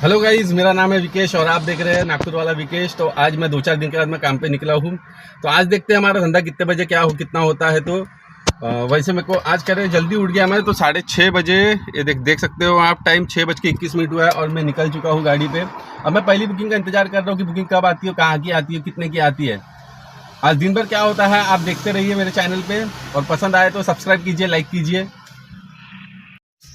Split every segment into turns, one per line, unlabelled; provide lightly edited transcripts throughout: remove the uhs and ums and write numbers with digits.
Hello guys, मेरा नाम है विकेश और आप देख रहे हैं नागपुर वाला विकेश। तो आज मैं 2-4 दिन के बाद मैं काम पे निकला हूँ। तो आज देखते हैं हमारा धंधा कितने बजे कितना होता है। तो वैसे मेरे को आज कह रहे जल्दी उठ गया मैं, तो 6:30 बजे ये देख सकते हो आप, टाइम 6:21 हुआ है और मैं निकल चुका हूँ गाड़ी पे। अब मैं पहली बुकिंग का इंतजार कर रहा हूँ कि बुकिंग कब आती है, कहाँ की आती है, कितने की आती है। आज दिन भर क्या होता है आप देखते रहिए मेरे चैनल पे, और पसंद आए तो सब्सक्राइब कीजिए, लाइक कीजिए।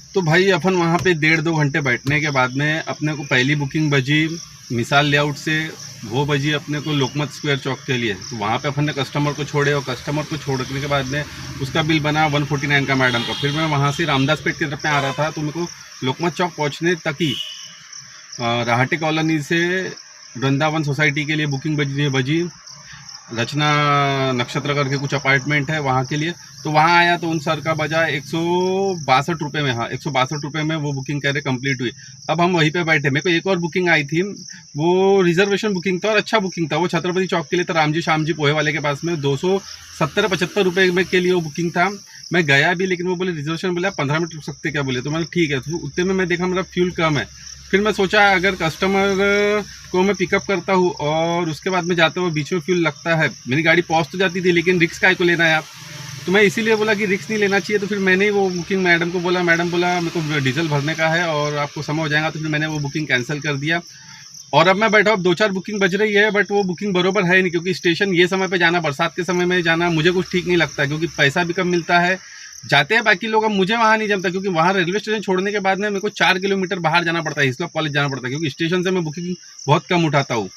तो भाई अपन वहाँ पे 1.5-2 घंटे बैठने के बाद में अपने को पहली बुकिंग बजी मिसाल लेआउट से, वो बजी अपने को लोकमत स्क्वायर चौक के लिए। तो वहाँ पे अपन ने कस्टमर को छोड़े और कस्टमर को छोड़ने के बाद में उसका बिल बना 149 का मैडम का। फिर मैं वहाँ से रामदास पेट की तरफ में आ रहा था, तो मेरे को लोकमत चौक पहुँचने तक ही राहटे कॉलोनी से वृंदावन सोसाइटी के लिए बुकिंग बजी रचना नक्षत्र करके कुछ अपार्टमेंट है वहाँ के लिए। तो वहाँ आया तो उन सर का बजा 162 रुपये में, हाँ 162 रुपये में वो बुकिंग कह रहे कंप्लीट हुई। अब हम वहीं पे बैठे, मेरे को एक और बुकिंग आई थी, वो रिजर्वेशन बुकिंग था और अच्छा बुकिंग था। वो छत्रपति चौक के लिए था, रामजी श्यामजी पोहे वाले के पास में 270-75 रुपये में के लिए वो बुकिंग था। मैं गया भी, लेकिन वो बोले रिजर्वेशन बोला 15 मिनट रुक सकते क्या बोले। तो मैंने ठीक है। तो उतने में मैं देखा मेरा फ्यूल कम है। फिर मैं सोचा अगर कस्टमर को मैं पिकअप करता हूँ और उसके बाद में जाते हुए बीच में फ्यूल लगता है, मेरी गाड़ी पहुँच तो जाती थी, लेकिन रिक्स काय को लेना है आप। तो मैं इसीलिए बोला कि रिक्स नहीं लेना चाहिए। तो फिर मैंने वो बुकिंग मैडम को बोला, मैडम बोला मेरे को डीजल भरने का है और आपको समय हो जाएगा। तो फिर मैंने वो बुकिंग कैंसिल कर दिया। और अब मैं बैठा हूँ, 2-4 बुकिंग बज रही है, बट वो बुकिंग बरोबर है नहीं, क्योंकि स्टेशन ये समय पे जाना, बरसात के समय में जाना मुझे कुछ ठीक नहीं लगता, क्योंकि पैसा भी कम मिलता है। जाते हैं बाकी लोग, अब मुझे वहाँ नहीं जमता, क्योंकि वहाँ रेलवे स्टेशन छोड़ने के बाद में मेरे को 4 किलोमीटर बाहर जाना पड़ता है, हिस्लॉप कॉलेज जाना पड़ता है, क्योंकि स्टेशन से मैं बुकिंग बहुत कम उठाता हूँ,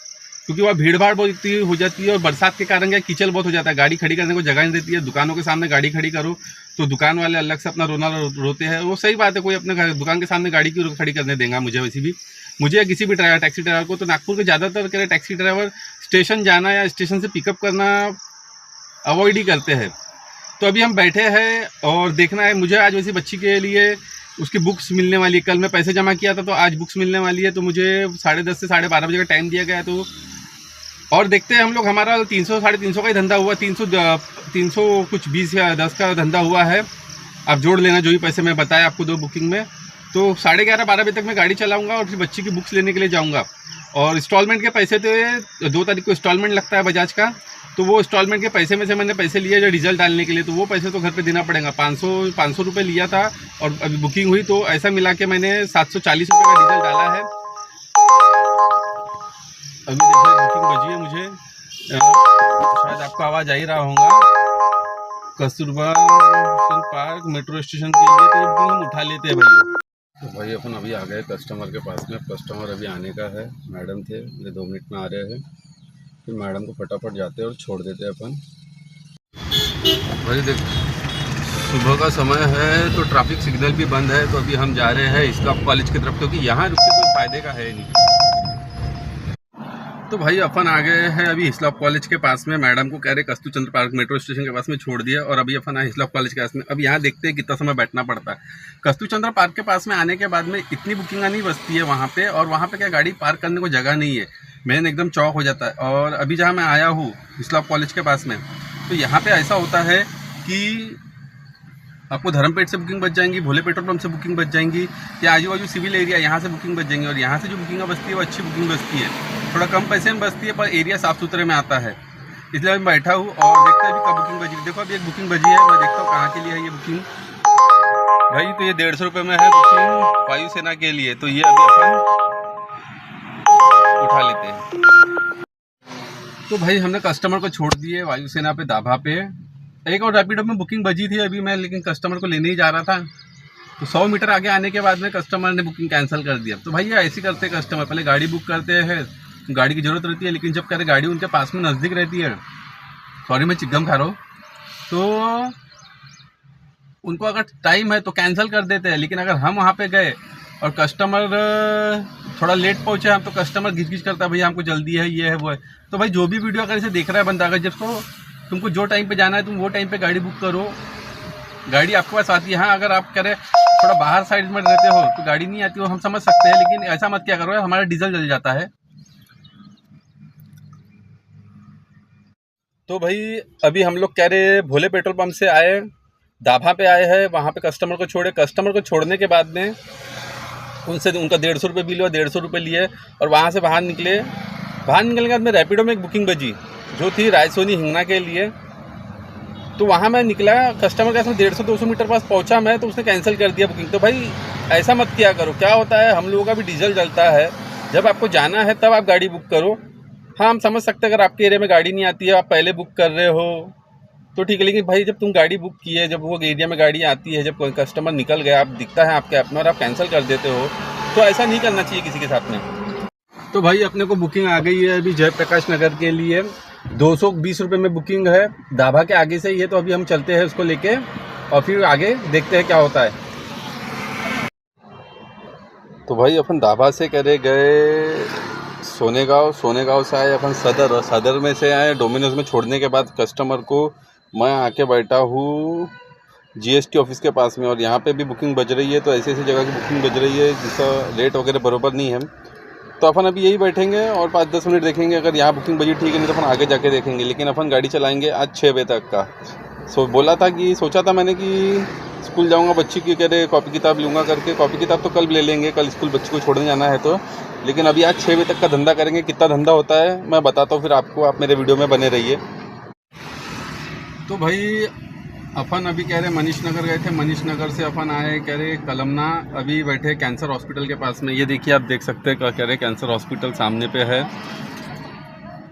क्योंकि वहाँ भीड़ भाड़ बहुत हो जाती है और बरसात के कारण क्या कीचल बहुत हो जाता है, गाड़ी खड़ी करने को जगह नहीं देती है। दुकानों के सामने गाड़ी खड़ी करो तो दुकान वाले अलग से अपना रोना रोते हैं। वो सही बात है, कोई अपने दुकान के सामने गाड़ी क्यों खड़ी करने देगा मुझे, वैसे भी मुझे या किसी भी ड्राइवर, टैक्सी ड्राइवर को। तो नागपुर के ज़्यादातर कह रहे टैक्सी ड्राइवर स्टेशन जाना या स्टेशन से पिकअप करना अवॉइड ही करते हैं। तो अभी हम बैठे हैं और देखना है मुझे, आज वैसी बच्ची के लिए उसकी बुक्स मिलने वाली है। कल मैं पैसे जमा किया था, तो आज बुक्स मिलने वाली है। तो मुझे 10:30 से 12:30 बजे का टाइम दिया गया है। तो और देखते हैं हम लोग, हमारा 300-350 का ही धंधा हुआ, 300 कुछ 20 या 10 का धंधा हुआ है। आप जोड़ लेना जो भी पैसे मैं बताया आपको 2 बुकिंग में। तो 11:30-12 बजे तक मैं गाड़ी चलाऊंगा और फिर बच्ची की बुक्स लेने के लिए जाऊंगा। और इंस्टॉलमेंट के पैसे तो 2 तारीख को इंस्टॉलमेंट लगता है बजाज का, तो वो इंस्टॉलमेंट के पैसे में से मैंने पैसे लिए जो डीजल डालने के लिए, तो वो पैसे तो घर पे देना पड़ेगा। 500 रुपये लिया था और अभी बुकिंग हुई, तो ऐसा मिला के मैंने 740 रुपये का डीजल डाला है। अभी देखो बुकिंग बजी है मुझे, शायद आपको आवाज़ आ ही रहा होगा, कस्तूरबा पार्क मेट्रो स्टेशन के लिए। तो बुकिंग हम उठा लेते हैं भाई। तो भाई अपन अभी आ गए कस्टमर के पास में। कस्टमर अभी आने का है, मैडम थे, मेरे 2 मिनट में आ रहे हैं। फिर मैडम को फटाफट जाते हैं और छोड़ देते हैं अपन। भाई देख, सुबह का समय है तो ट्रैफिक सिग्नल भी बंद है, तो अभी हम जा रहे हैं हिस्लॉप कॉलेज की तरफ, क्योंकि यहाँ रुक के कोई फ़ायदे का है नहीं। तो भाई अपन आ गए हैं अभी हिस्लॉप कॉलेज के पास में। मैडम को कह रहे कस्तूरचंद्र पार्क मेट्रो स्टेशन के पास में छोड़ दिया, और अभी अपन आए हिस्लॉप कॉलेज के पास में। अब यहाँ देखते हैं कितना समय बैठना पड़ता है। कस्तूरचंद्र पार्क के पास में आने के बाद में इतनी बुकिंग नहीं बचती है वहाँ पे, और वहाँ पे क्या गाड़ी पार्क करने को जगह नहीं है, मेन एकदम चौक हो जाता है। और अभी जहाँ मैं आया हूँ हिस्लॉप कॉलेज के पास में, तो यहाँ पे ऐसा होता है कि आपको धर्मपेट से बुकिंग बच जाएंगी, भोले पेट्रोल पंप से बुकिंग बच जाएंगी, या आजू बाजू सिविल एरिया यहाँ से बुकिंग बच जाएंगी। और यहाँ से जो बुकिंग बचती है वो अच्छी बुकिंग बचती है, थोड़ा कम पैसे में बचती है, पर एरिया साफ़ सुथरे में आता है। इसलिए मैं बैठा हूँ और देखते हैं अभी कब बुकिंग बजी। देखो अभी एक बुकिंग बजी है, मैं देखता हूँ कहाँ के लिए है ये बुकिंग। भाई तो ये 150 रुपये में है बुकिंग वायुसेना के लिए, तो ये अभी अपन उठा लेते हैं। तो भाई हमने कस्टमर को छोड़ दिए वायुसेना पे, दाभा पे। एक और रैपिडो में बुकिंग बजी थी अभी मैं, लेकिन कस्टमर को लेने ही जा रहा था, तो 100 मीटर आगे आने के बाद में कस्टमर ने बुकिंग कैंसिल कर दिया। तो भैया ऐसे करते हैं कस्टमर, पहले गाड़ी बुक करते हैं, गाड़ी की ज़रूरत रहती है, लेकिन जब कह रहे गाड़ी उनके पास में नज़दीक रहती है, सॉरी मैं चिकगम खा रहा हूँ, तो उनको अगर टाइम है तो कैंसिल कर देते हैं। लेकिन अगर हम वहाँ पे गए और कस्टमर थोड़ा लेट पहुँचे हम, तो कस्टमर घिच घिच करता है, भैया हमको जल्दी है, ये है वो है। तो भाई जो भी वीडियो अगर इसे देख रहा है बंदा, अगर जिसको तुमको जो टाइम पे जाना है तुम वो टाइम पे गाड़ी बुक करो, गाड़ी आपके पास आती है। हाँ अगर आप कह रहे थोड़ा बाहर साइड में रहते हो तो गाड़ी नहीं आती हो, हम समझ सकते हैं, लेकिन ऐसा मत क्या करो, हमारा डीजल जल जाता है। तो भाई अभी हम लोग कह रहे भोले पेट्रोल पंप से आए, दाभा पे आए हैं, वहाँ पे कस्टमर को छोड़े। कस्टमर को छोड़ने के बाद में उनसे उनका 150 रुपये बिल हुआ, 150 रुपये लिए और वहाँ से बाहर निकले। बाहर निकलने के बाद में रैपिडो में एक बुकिंग बजी जो थी रायसोनी हिंगना के लिए। तो वहाँ मैं निकला, कस्टमर के साथ 150-200 मीटर पास पहुँचा मैं, तो उसने कैंसिल कर दिया बुकिंग। तो भाई ऐसा मत किया करो। क्या होता है, हम लोगों का भी डीजल जलता है। जब आपको जाना है तब आप गाड़ी बुक करो। हाँ, हम समझ सकते हैं अगर आपके एरिया में गाड़ी नहीं आती है, आप पहले बुक कर रहे हो तो ठीक है, लेकिन भाई जब तुम गाड़ी बुक की है, जब वो एरिया में गाड़ी आती है, जब कोई कस्टमर निकल गया, आप दिखता है आपके ऐप में और आप कैंसिल कर देते हो, तो ऐसा नहीं करना चाहिए किसी के साथ में। तो भाई अपने को बुकिंग आ गई है अभी जयप्रकाश नगर के लिए, 220 रुपये में बुकिंग है। ढाबा के आगे से ही है, तो अभी हम चलते हैं उसको लेके और फिर आगे देखते हैं क्या होता है। तो भाई अपन ढाबा से करे गए सोनेगांव से आए अपन सदर में से आए। डोमिनोज में छोड़ने के बाद कस्टमर को मैं आके बैठा हूँ जीएसटी ऑफिस के पास में, और यहाँ पे भी बुकिंग बज रही है। तो ऐसी ऐसी जगह की बुकिंग बज रही है जिसका रेट वगैरह बराबर नहीं है। तो अपन अभी यही बैठेंगे और 5-10 मिनट देखेंगे, अगर यहाँ बुकिंग बजी ठीक है, नहीं तो अपन आगे जाके देखेंगे। लेकिन अपन गाड़ी चलाएंगे आज 6 बजे तक का। सोचा था मैंने कि स्कूल जाऊंगा, बच्ची की कह रहे कॉपी किताब लूँगा करके। कॉपी किताब तो कल ले लेंगे, कल स्कूल बच्ची को छोड़ने जाना है तो। लेकिन अभी आज 6 बजे तक का धंधा करेंगे। कितना धंधा होता है मैं बताता हूँ फिर आपको, आप मेरे वीडियो में बने रहिए। तो भाई अपन अभी कह रहे मनीष नगर गए थे, मनीष नगर से अपन आए कह रहे कलमना, अभी बैठे कैंसर हॉस्पिटल के पास में। ये देखिए आप देख सकते हैं, कह रहे कैंसर हॉस्पिटल सामने पे है।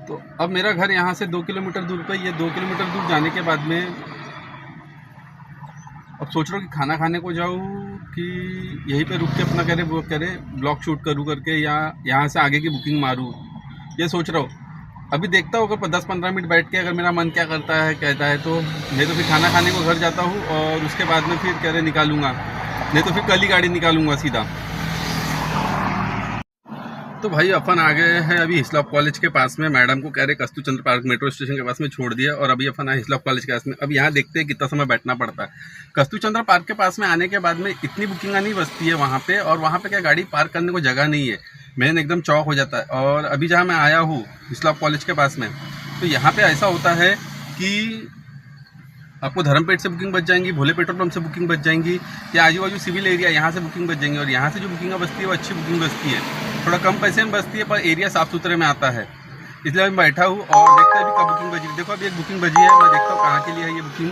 तो अब मेरा घर यहाँ से 2 किलोमीटर दूर पे, ये 2 किलोमीटर दूर जाने के बाद में अब सोच रहा हूँ कि खाना खाने को जाऊँ कि यहीं पे रुक के अपना कह रहे ब्लॉग शूट करूँ करके, या यहाँ से आगे की बुकिंग मारूँ, ये सोच रहा हूँ। अभी देखता हूँ अगर 10-15 मिनट बैठ के अगर मेरा मन क्या करता है कहता है तो नहीं तो फिर खाना खाने को घर जाता हूँ और उसके बाद में फिर कह रहे निकालूंगा, नहीं तो फिर कल ही गाड़ी निकालूंगा सीधा। तो भाई अपन आ गए हैं अभी हिस्लॉप कॉलेज के पास में। मैडम को कह रहे कस्तूरचंद्र पार्क मेट्रो स्टेशन के पास में छोड़ दिया और अभी अपन आए हिस्लॉप कॉलेज के पास में। अब यहाँ देखते हैं कितना समय बैठना पड़ता है। कस्तूरचंद्र पार्क के पास में आने के बाद में इतनी बुकिंग नहीं बचती है वहाँ पे, और वहाँ पे क्या गाड़ी पार्क करने को जगह नहीं है। मैंने एकदम चौक हो जाता है। और अभी जहाँ मैं आया हूँ हिस्लॉप कॉलेज के पास में, तो यहाँ पर ऐसा होता है कि आपको धर्मपेट से बुकिंग बच जाएंगी, भोले पेट्रोल पंप से बुकिंग बच जाएंगी, या आजू बाजू सिविल एरिया यहाँ से बुकिंग बच जाएंगी। और यहाँ से जो बुकिंग बचती है वो अच्छी बुकिंग बचती है, थोड़ा कम पैसे में बचती है पर एरिया साफ़ सुथरे में आता है। इसलिए मैं बैठा हूँ और देखते हैं अभी कब बुकिंग बजी। देखो अभी एक बुकिंग बजी है, मैं देखता हूँ कहाँ के लिए है ये बुकिंग।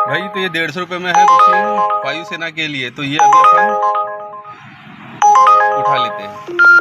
भाई तो ये 150 रुपये में है बुकिंग वायुसेना के लिए। तो ये अभी अपन उठा लेते हैं।